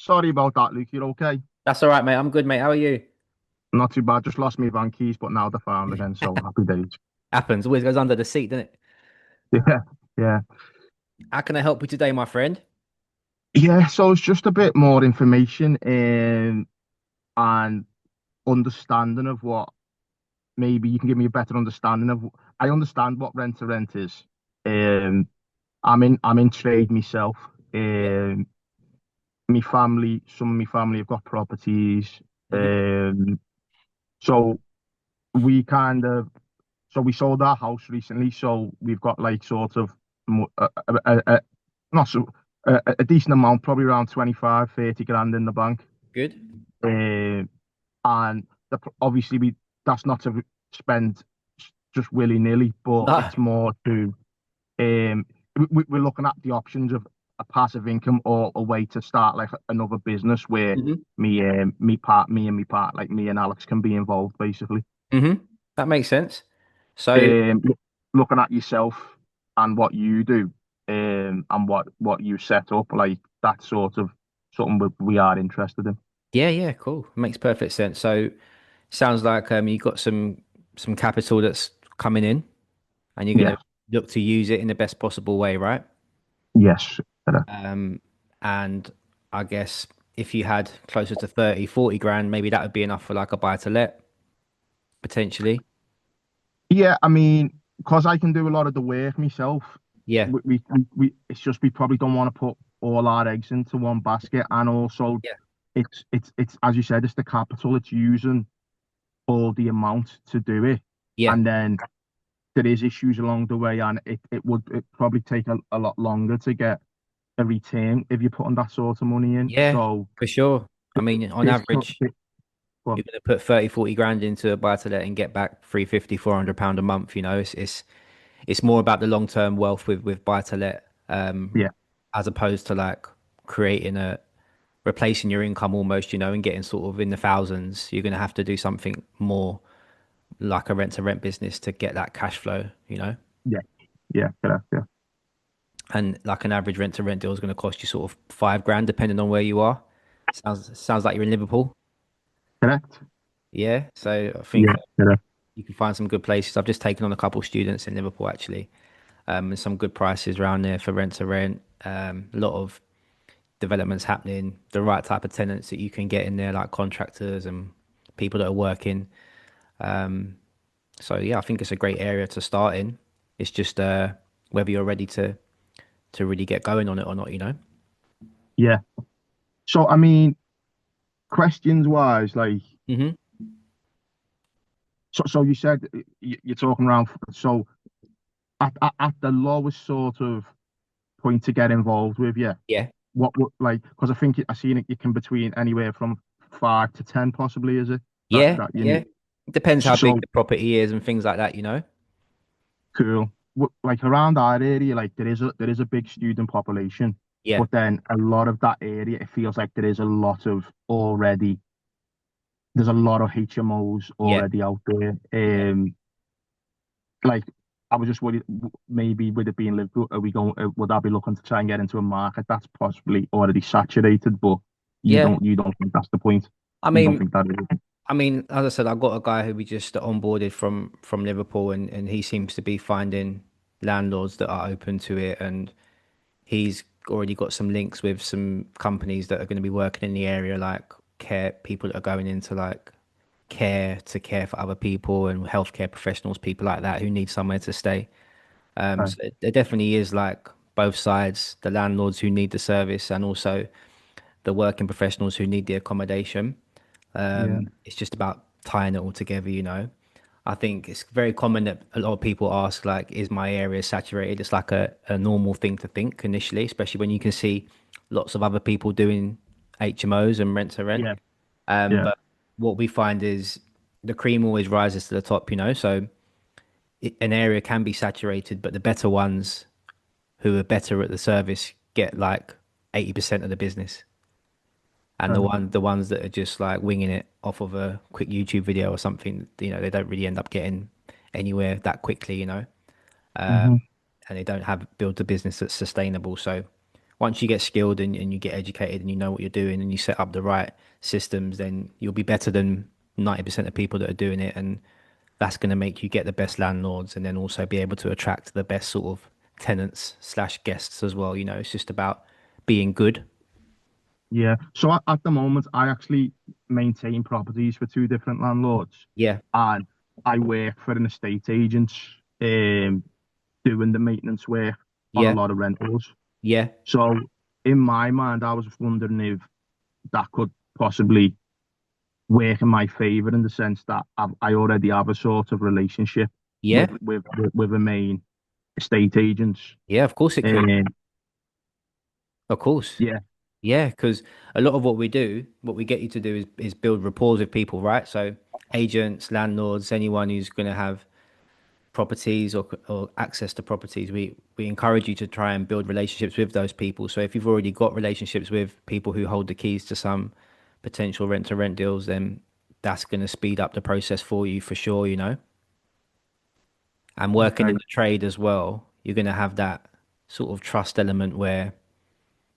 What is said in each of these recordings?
Sorry about that, Luke. You're okay? That's all right, mate. I'm good, mate. How are you? Not too bad. Just lost my van keys, but now they're found again, so happy days. Happens. Always goes under the seat, doesn't it? Yeah, yeah. How can I help you today, my friend? Yeah, so it's just a bit more information and understanding of what maybe you can give me a better understanding of. I understand what rent to rent is. Um, I'm in trade myself. Yeah. Um, some of my family have got properties. hmm Um, so we kind of So we sold our house recently, so we've got like sort of not so a decent amount, probably around 25, 30 grand in the bank. Good. Uh, and obviously that's not to spend just willy-nilly, but No. it's more to we're looking at the options of a passive income or a way to start like another business where hmm me and me part, like me and Alex can be involved basically. hmm That makes sense. So, Looking at yourself and what you do, and what you set up, like that's sort of something we are interested in. yeah, yeah, cool. Makes perfect sense. So, sounds like you got some capital that's coming in, and you're Yeah, gonna look to use it in the best possible way, right? yes, correct. Um, and I guess if you had closer to 30, 40 grand, maybe that would be enough for like a buy to let potentially. Yeah, I mean, because I can do a lot of the work myself. Yeah. It's just we probably don't want to put all our eggs into one basket, and also Yeah. it's as you said, it's the capital. It's using all the amount to do it, Yeah. and then there is issues along the way, and it probably take a lot longer to get a return if you're putting that sort of money in. Yeah, So for sure. I mean, on this, average, well, you're going to put 30, 40 grand into a buy to let and get back 350, £400 a month. It's more about the long term wealth with buy to let, yeah, as opposed to like creating replacing your income almost, and getting sort of in the thousands. You're going to have to do something more like a rent to rent business to get that cash flow. yeah, yeah, correct, yeah, And like an average rent to rent deal is going to cost you sort of 5 grand depending on where you are. Sounds like you're in Liverpool. correct, Yeah, so I think yeah, correct. you can find some good places. I've just taken on a couple students in Liverpool actually, and some good prices around there for rent to rent. A lot of developments happening, the right type of tenants that you can get in there, like contractors and people that are working. So yeah, I think it's a great area to start in. It's just whether you're ready to really get going on it or not. Yeah. So I mean, questions wise, like, hmm so you said you're talking around. So at the lowest sort of point to get involved with, yeah. Yeah, What would like? Because I think I seen it can between anywhere from 5 to 10, possibly. Is it that yeah, that you yeah. need? It depends how big So the property is and things like that. cool. Like around our area, like there is a big student population, Yeah, but then a lot of that area, it feels like there is a lot of already. There's a lot of HMOs yeah, already out there. yeah. Like I was just worried, maybe with it being Liverpool, are we going? Would I be looking to try and get into a market that's possibly already saturated? But you Yeah. don't, you don't think that's the point? I You don't mean, think that is? as I said, I got a guy who we just onboarded from Liverpool, and he seems to be finding landlords that are open to it, and he's already got some links with some companies that are going to be working in the area, like care people that are going into like care for other people and healthcare professionals, people like that who need somewhere to stay. Right. So there definitely is like both sides, the landlords who need the service and also the working professionals who need the accommodation. Yeah. It's just about tying it all together. I think it's very common that a lot of people ask, like, is my area saturated? It's like a normal thing to think initially, especially when you can see lots of other people doing HMOs and rent to rent. Yeah. Yeah. But what we find is the cream always rises to the top. So an area can be saturated, but the better ones who are better at the service get like 80% of the business. And Right. the ones that are just like winging it off of a quick YouTube video or something, they don't really end up getting anywhere that quickly. Hmm. And they don't have built a business that's sustainable. So once you get skilled and you get educated and you know what you're doing and you set up the right systems, then you'll be better than 90% of people that are doing it. And that's going to make you get the best landlords and then also be able to attract the best sort of tenants slash guests as well. It's just about being good. Yeah. So at the moment, I actually maintain properties for two different landlords, Yeah. and I work for an estate agent, um, doing the maintenance work on a Yeah. lot of rentals. Yeah. So in my mind, I was wondering if that could possibly work in my favor in the sense that I already have a sort of relationship Yeah. with a main estate agent. Yeah. Of course it could. Um, Of course. yeah, Yeah, because a lot of what we do, what we get you to do is build rapport with people, right? So agents, landlords, anyone who's going to have properties or access to properties, we encourage you to try and build relationships with those people. So if you've already got relationships with people who hold the keys to some potential rent to rent deals, then that's going to speed up the process for you for sure. And working okay, in the trade as well, you're going to have that sort of trust element where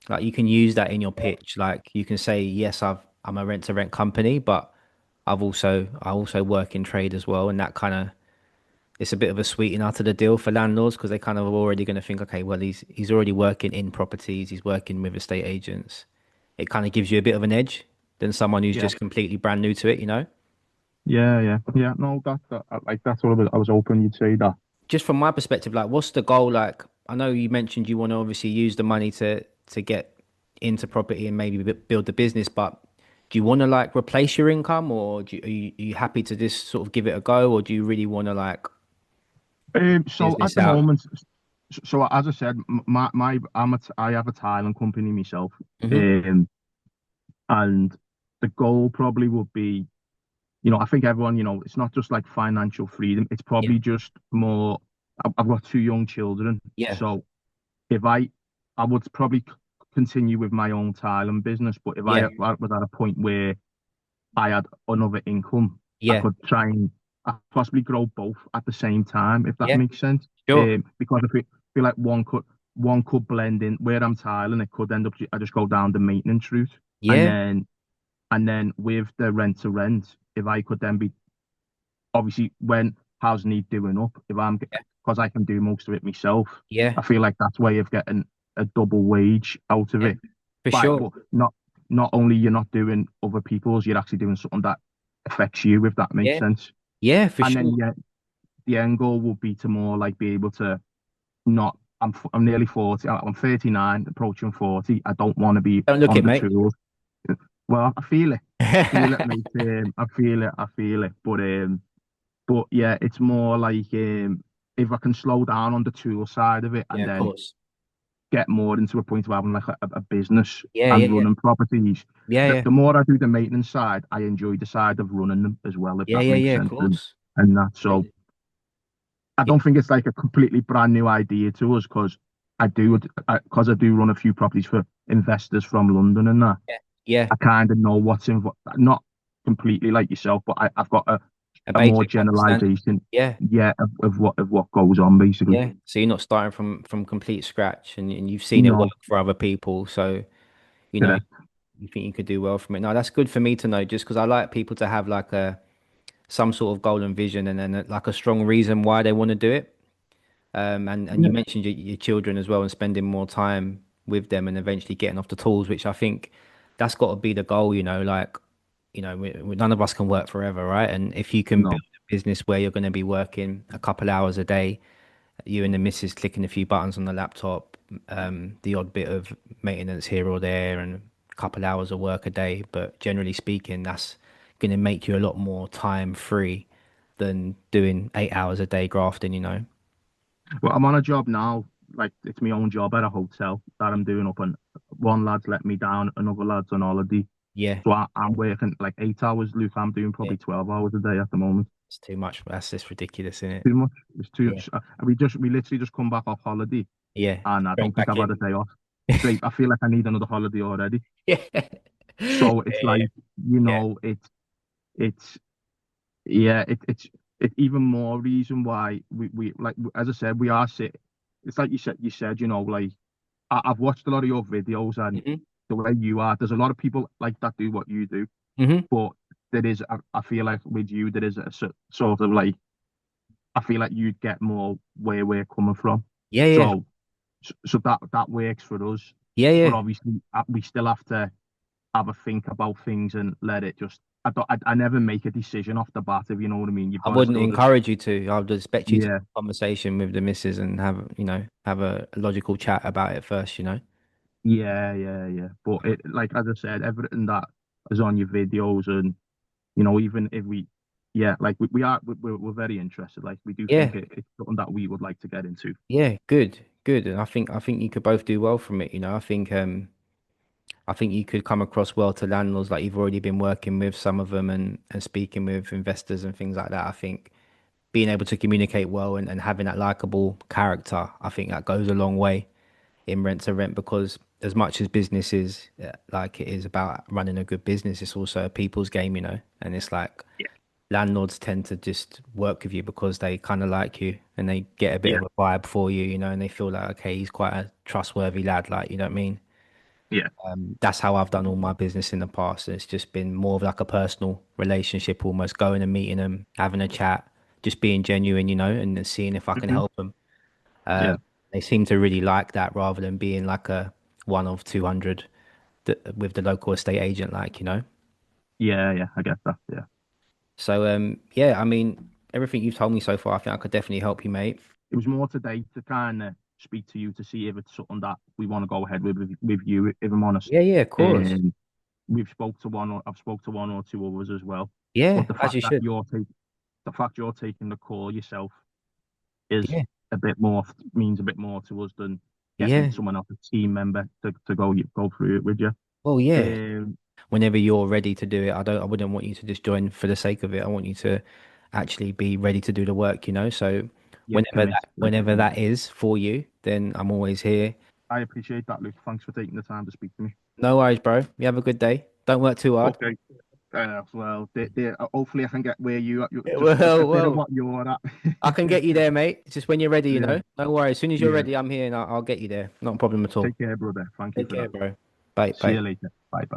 like you can use that in your pitch. Like you can say, yes, I'm a rent to rent company, but I also work in trade as well. And that kind of it's a bit of a sweetener to the deal for landlords because they kind of are already going to think, okay, well he's already working in properties, he's working with estate agents. It kind of gives you a bit of an edge than someone who's yeah, just completely brand new to it. yeah. No, like that's what I was hoping you'd say that. Just from my perspective, like what's the goal? Like I know you mentioned you want to obviously use the money to get into property and maybe build the business, but do you want to like replace your income or are you happy to just sort of give it a go or do you really want to like So at business the out? moment, so as I said, I have a tiling company myself, Hmm. um, and the goal probably would be, I think everyone, it's not just like financial freedom. It's Yeah. probably just more. I've got two young children, Yeah. so if I would probably continue with my own tiling business, but if Yeah. I was at a point where I had another income, I Yeah. could try and possibly grow both at the same time, if that Yeah. makes sense. Sure. Because I feel like one could blend in where I'm tiling, it could end up I just go down the maintenance route, and Yeah. then with the rent to rent, if I could then be obviously when housing need doing up, if I'm Yeah. because I can do most of it myself, Yeah. I feel like that's way of getting a double wage out of Yeah. it. For But sure. not only you're not doing other people's, you're actually doing something that affects you, if that makes Yeah. sense. Yeah, for And sure. then yeah, the end goal will be to more like be able to not. I'm nearly 40. I'm 39, approaching 40. I don't want to be Don't look on it, the mate. tools. Well, I feel it. I feel it, mate. I feel it. I feel it. But yeah, it's more like if I can slow down on the tool side of it Yeah, and of then course. get more into a point of having like a business Yeah, yeah, and yeah. running properties. Yeah, yeah. The more I do the maintenance side, I enjoy the side of running them as well, if Yeah, that yeah, makes yeah, of sense. course. And that. So Absolutely. I Yeah, don't think it's like a completely brand new idea to us because I do run a few properties for investors from London and that. yeah. Yeah. I kind of know what's involved. Not completely like yourself, but I've got A a more basic understanding. generalization, Yeah. yeah, of what goes on basically. Yeah. So you're not starting from complete scratch and you've seen it work No, for other people. So, you know, correct. you think you could do well from it. No, that's good for me to know just because I like people to have like some sort of goal and vision and then like a strong reason why they want to do it. And you Yeah. mentioned your children as well and spending more time with them and eventually getting off the tools, which I think that's got to be the goal. Like, none of us can work forever, right? And if you can build No. a business where you're going to be working a couple hours a day, you and the missus clicking a few buttons on the laptop, the odd bit of maintenance here or there, and a couple hours of work a day. But generally speaking, that's going to make you a lot more time free than doing 8 hours a day grafting. Well, I'm on a job now. Like it's my own job at a hotel that I'm doing up, and one lad's let me down, another lad's on holiday. Yeah. So I'm working like 8 hours, Luke. I'm doing Yeah. probably 12 hours a day at the moment. It's too much. That's just ridiculous, isn't it? Too much. It's too. Yeah. We literally just come back off holiday, Yeah. and I don't Straight think back I've had a in. day off. Straight. I feel like I need another holiday already. Yeah. So it's Yeah. like, Yeah. it's yeah, it's even more reason why we like as I said, we are sit. It's like you said, like. I've watched a lot of your videos and Hmm. the way you are. There's a lot of people like that do what you do, Hmm. but there is, I feel like with you, there is a sort of like, I feel like you'd get more where we're coming from. Yeah, yeah, So, so that works for us. yeah, But yeah. obviously, we still have to have a think about things and let it just. I never make a decision off the bat, if you know what I mean. You've I got to wouldn't still just, encourage you to. I would expect you to yeah, have a conversation with the missus and have, have a logical chat about it first, yeah, yeah, yeah. But it, like as I said, everything that is on your videos and even if we, yeah, like we are, we're very interested. Like we do Yeah, think it's something that we would like to get into. yeah, good, good. And I think you could both do well from it, I think you could come across well to landlords, like you've already been working with some of them and speaking with investors and things like that. I think being able to communicate well and having that likable character, I think that goes a long way in rent to rent because as much as business is like it is about running a good business, it's also a people's game, and it's like Yeah, landlords tend to just work with you because they kind of like you and they get a bit yeah, of a vibe for you, and they feel like, okay, he's quite a trustworthy lad, like, you know what I mean? yeah. That's how I've done all my business in the past. It's just been more of like a personal relationship, almost going and meeting them, having a chat, just being genuine, and then seeing if I can Hmm. help them. Yeah, They seem to really like that rather than being like a one of 200 with the local estate agent, like. yeah, yeah. I get that. Yeah. So, yeah, I mean, everything you've told me so far, I think I could definitely help you, mate. It was more today to kind of speak to you to see if it's something that we want to go ahead with you, if I'm honest. Yeah, yeah, of course. Um, I've spoke to one or two others as well. Yeah, But the as fact you that should. the fact you're taking the call yourself is Yeah, a bit more means a bit more to us than getting yeah. someone else, a team member, to go through it with you. Well, yeah. Um, Whenever you're ready to do it, I wouldn't want you to just join for the sake of it. I want you to actually be ready to do the work. So yeah, commit. Like, whenever that is for you, then I'm always here. I appreciate that, Luke. Thanks for taking the time to speak to me. No worries, bro. You have a good day. Don't work too hard. Okay. Well, hopefully I can get where you just a Well, bit of well, what you're at. I can get you there, mate. It's just when you're ready, Yeah, No worries. As soon as you're yeah. ready, I'm here and I'll get you there. Not a problem at all. Take care, brother. Thank you Take for care, that. bro. Bye, See bye. you later. Bye bye.